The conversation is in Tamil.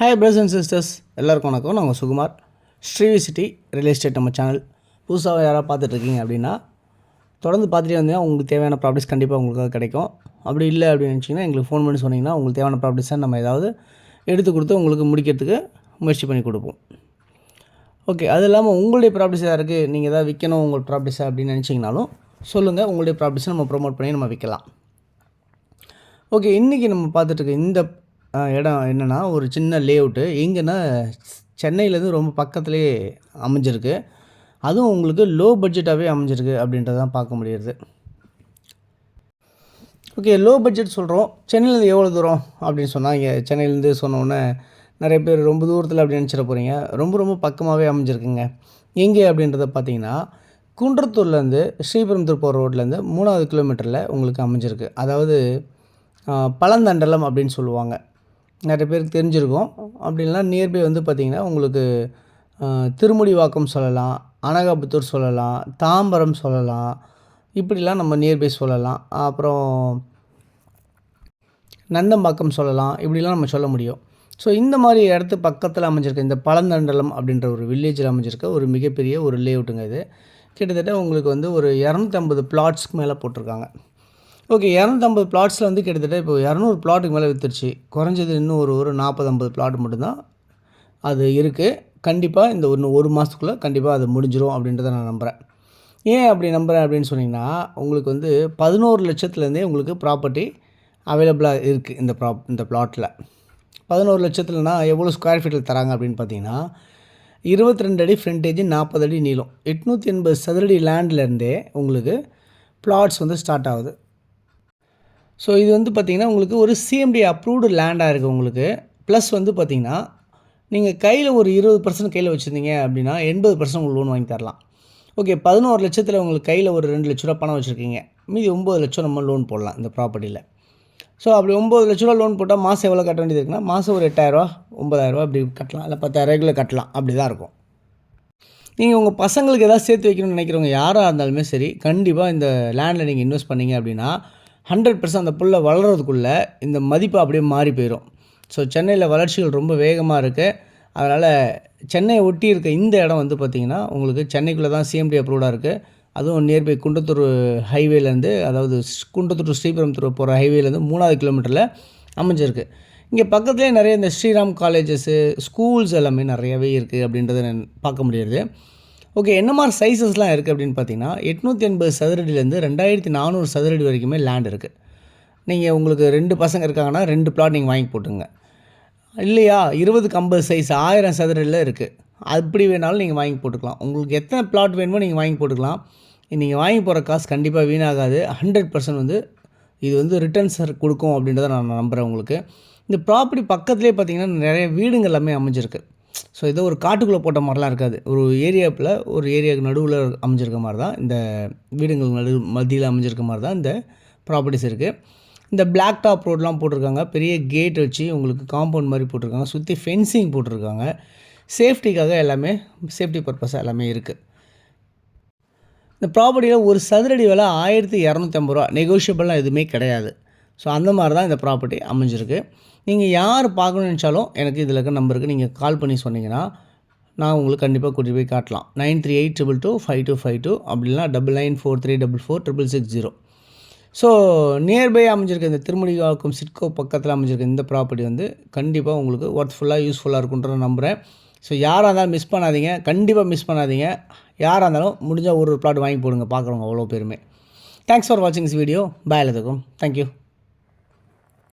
ஹாய் பிரதர்ஸ் அண்ட் சிஸ்டர்ஸ், எல்லாருக்கும் வணக்கம். நாங்கள் Sukumar, Srivi city real estate நம்ம சேனல். புதுசாக யாராவது பார்த்துட்ருக்கீங்க அப்படின்னா தொடர்ந்து பார்த்துட்டே வந்தீங்கன்னா உங்களுக்கு தேவையான ப்ராப்பர்ட்டிஸ் கண்டிப்பாக உங்களுக்கு கிடைக்கும். அப்படி இல்லை அப்படின்னு நினச்சிங்கன்னா எங்களுக்கு ஃபோன் பண்ணி சொன்னிங்கன்னா உங்களுக்கு தேவையான ப்ராப்பர்ட்டிஸை நம்ம ஏதாவது எடுத்து கொடுத்து உங்களுக்கு முடிக்கிறதுக்கு முயற்சி பண்ணி கொடுப்போம். ஓகே, அது இல்லாமல் உங்களுடைய ப்ராப்பர்ட்டிஸ் எதாவது இருக்குது, நீங்கள் எதாவது விற்கணும் உங்கள் ப்ராப்பர்ட்டிஸை அப்படின்னு நினச்சிங்கனாலும் சொல்லுங்கள். உங்களுடைய ப்ராப்பர்ட்டிஸை நம்ம ப்ரொமோட் பண்ணி நம்ம விற்கலாம். ஓகே, இன்றைக்கி நம்ம பார்த்துட்ருக்க இந்த இடம் என்னென்னா ஒரு சின்ன லேஅவுட்டு. எங்கன்னா சென்னையிலேருந்து ரொம்ப பக்கத்துலேயே அமைஞ்சிருக்கு. அதுவும் உங்களுக்கு லோ பட்ஜெட்டாகவே அமைஞ்சிருக்கு அப்படின்றதான் பார்க்க முடியுது. ஓகே, லோ பட்ஜெட் சொல்கிறோம். சென்னையிலேருந்து எவ்வளோ தூரம் அப்படின்னு சொன்னால், இங்கே சென்னையிலேருந்து சொன்னோன்னே நிறைய பேர் ரொம்ப தூரத்தில் அப்படி நினச்சிட போகிறீங்க. ரொம்ப ரொம்ப பக்கமாகவே அமைஞ்சிருக்குங்க. எங்கே அப்படின்றத பார்த்தீங்கன்னா, குன்றத்தூர்லேருந்து ஸ்ரீபெரும்புதூர் போகிற ரோட்லேருந்து 3வது கிலோமீட்டரில் உங்களுக்கு அமைஞ்சிருக்கு. அதாவது பழந்தண்டலம் அப்படின்னு சொல்லுவாங்க. நிறைய பேருக்கு தெரிஞ்சிருக்கும். அப்படி இல்லைனா நியர்பை வந்து பார்த்திங்கன்னா உங்களுக்கு திருமுடிவாக்கம் சொல்லலாம், அனகாபுத்தூர் சொல்லலாம், தாம்பரம் சொல்லலாம், இப்படிலாம் நம்ம நியர்பை சொல்லலாம். அப்புறம் நந்தம்பாக்கம் சொல்லலாம், இப்படிலாம் நம்ம சொல்ல முடியும். ஸோ இந்த மாதிரி இடத்து பக்கத்தில் அமைஞ்சிருக்க இந்த பழந்தண்டலம் அப்படின்ற ஒரு வில்லேஜில் அமைஞ்சிருக்க ஒரு மிகப்பெரிய ஒரு லேஅவுட்டுங்க இது. கிட்டத்தட்ட உங்களுக்கு வந்து ஒரு 250 பிளாட்ஸ்க்கு மேலே போட்டிருக்காங்க. ஓகே, 250 பிளாட்ஸில் வந்து கிட்டத்தட்ட இப்போ 200 பிளாட்டுக்கு மேலே விற்றுருச்சு. குறைஞ்சது இன்னும் ஒரு 40-50 பிளாட் மட்டும்தான் அது இருக்குது. கண்டிப்பாக இந்த ஒரு மாதத்துக்குள்ளே கண்டிப்பாக அது முடிஞ்சிடும் அப்படின்றத நான் நம்புகிறேன். ஏன் அப்படி நம்புகிறேன் அப்படின்னு சொன்னிங்கன்னா, உங்களுக்கு வந்து 11 லட்சத்துலேருந்தே உங்களுக்கு ப்ராப்பர்ட்டி அவைலபிளாக இருக்குது இந்த பிளாட்டில். 11 லட்சத்துலனா எவ்வளோ ஸ்கொயர் ஃபீட்டில் தராங்க அப்படின்னு பார்த்தீங்கன்னா, 22 அடி ஃப்ரண்டேஜ், 40 அடி நீளம், 880 சதுரடி லேண்ட்லேருந்தே உங்களுக்கு பிளாட்ஸ் வந்து ஸ்டார்ட் ஆகுது. ஸோ இது வந்து பார்த்திங்கன்னா உங்களுக்கு ஒரு சிஎம்டி அப்ரூவ்டு லேண்டாக இருக்குது உங்களுக்கு. ப்ளஸ் வந்து பார்த்திங்கன்னா நீங்கள் கையில் ஒரு 20% கையில் வச்சுருந்தீங்க அப்படின்னா 80% உங்களுக்கு லோன் வாங்கி தரலாம். ஓகே, 11 லட்சத்தில் உங்களுக்கு கையில் ஒரு 2 லட்ச ரூபா பணம் வச்சுருக்கீங்க, மீதி 9 லட்சம் நம்ம லோன் போடலாம் இந்த ப்ராப்பர்ட்டியில். ஸோ அப்படி 9 லட்ச ரூபா லோன் போட்டால் மாதம் எவ்வளோ கட்ட வேண்டியது இருக்குன்னா, மாதம் ஒரு 8000 9,000 அப்படி கட்டலாம், இல்லை 10,000 கட்டலாம். அப்படி தான் இருக்கும். நீங்கள் உங்கள் பசங்களுக்கு எதாவது சேர்த்து வைக்கணும்னு நினைக்கிறவங்க யாராக இருந்தாலுமே சரி, கண்டிப்பாக இந்த லேண்டில் நீங்கள் இன்வெஸ்ட் பண்ணிங்க அப்படின்னா 100% அந்த புல்லை வளர்கிறதுக்குள்ளே இந்த மதிப்பு அப்படியே மாறி போயிடும். ஸோ சென்னையில் வளர்ச்சிகள் ரொம்ப வேகமாக இருக்குது. அதனால் சென்னையை ஒட்டி இருக்க இந்த இடம் வந்து பார்த்திங்கன்னா உங்களுக்கு சென்னைக்குள்ளே தான் சிஎம்டி அப்ரூவ்டாக இருக்குது. அதுவும் நியர்பை குன்றத்தூர் ஹைவேலேருந்து, அதாவது குன்றத்தூர் டு ஸ்ரீபெரும்புதூர் போகிற ஹைவேலேருந்து 3வது கிலோமீட்டரில் அமைஞ்சிருக்கு. இங்கே பக்கத்துலேயே நிறைய இந்த ஸ்ரீராம் காலேஜஸ்ஸு, ஸ்கூல்ஸ் எல்லாமே நிறையவே இருக்குது அப்படின்றத பார்க்க முடியாது. ஓகே, என்ன மாதிரி சைஸஸ்லாம் இருக்குது அப்படின்னு பார்த்தீங்கன்னா, 880 சதுரடிலேருந்து 2400 சதுரடி வரைக்குமே லேண்ட் இருக்குது. நீங்கள் உங்களுக்கு 2 பசங்க இருக்காங்கன்னா 2 பிளாட் நீங்கள் வாங்கி போட்டுங்க. இல்லையா, 20க்கு 50 சைஸ் 1000 சதுரடியில் இருக்குது. அப்படி வேணாலும் நீங்கள் வாங்கி போட்டுக்கலாம். உங்களுக்கு எத்தனை பிளாட் வேணுமோ நீங்கள் வாங்கி போட்டுக்கலாம். நீங்கள் வாங்கி போகிற காசு கண்டிப்பாக வீணாகாது. 100% வந்து இது வந்து ரிட்டர்ன்ஸ் கொடுக்கும் அப்படின்றத நான் நம்புகிறேன் உங்களுக்கு. இந்த ப்ராப்பர்ட்டி பக்கத்துலேயே பார்த்திங்கன்னா நிறைய வீடுங்கள் எல்லாமே அமைஞ்சிருக்கு. ஸோ ஏதோ ஒரு காட்டுக்குள்ளே போட்ட மாதிரிலாம் இருக்காது. ஒரு ஏரியாவுக்கு நடுவில் அமைஞ்சிருக்க மாதிரி தான் இந்த வீடுங்கள் மத்தியில் அமைஞ்சிருக்க மாதிரி தான் இந்த ப்ராப்பர்ட்டிஸ் இருக்குது. இந்த பிளாக் டாப் ரோடெலாம் போட்டிருக்காங்க. பெரிய கேட் வச்சு உங்களுக்கு காம்பவுண்ட் மாதிரி போட்டிருக்காங்க. சுற்றி ஃபென்சிங் போட்டிருக்காங்க. சேஃப்டிக்காக எல்லாமே, சேஃப்டி பர்பஸாக எல்லாமே இருக்குது. இந்த ப்ராப்பர்ட்டியில் ஒரு சதுரடி விலை 1250 ரூபா. நெகோஷியபிள்லாம் எதுவுமே கிடையாது. ஸோ அந்த மாதிரி தான் இந்த ப்ராப்பர்ட்டி அமைஞ்சிருக்கு. நீங்கள் யார் பார்க்கணும்னு நினச்சாலும் எனக்கு இதில் இருக்க நம்பருக்கு நீங்கள் கால் பண்ணி சொன்னீங்கன்னா நான் உங்களுக்கு கண்டிப்பாக கூட்டிகிட்டு போய் காட்டலாம். 9382225252 அப்படின்னா 9943446660. ஸோ நியர்பை அமைஞ்சிருக்க இந்த திருமுடிவாக்கம் சிட்கோ பக்கத்தில் அமைஞ்சிருக்க இந்த ப்ராப்பர்ட்டி வந்து கண்டிப்பாக உங்களுக்கு ஒர்த்ஃபுல்லாக யூஸ்ஃபுல்லாக இருக்குன்ற நம்புகிறேன். ஸோ யாராக இருந்தாலும் மிஸ் பண்ணாதீங்க, கண்டிப்பாக மிஸ் பண்ணாதீங்க. யாராக இருந்தாலும் முடிஞ்சால் ஒரு பிளாட் வாங்கி போடுங்க பார்க்குறவங்க அவ்வளோ பேருமே. தேங்க்ஸ் ஃபார் வாட்சிங் திஸ் வீடியோ. பாய் எல்லாத்துக்கும். தேங்க்யூ.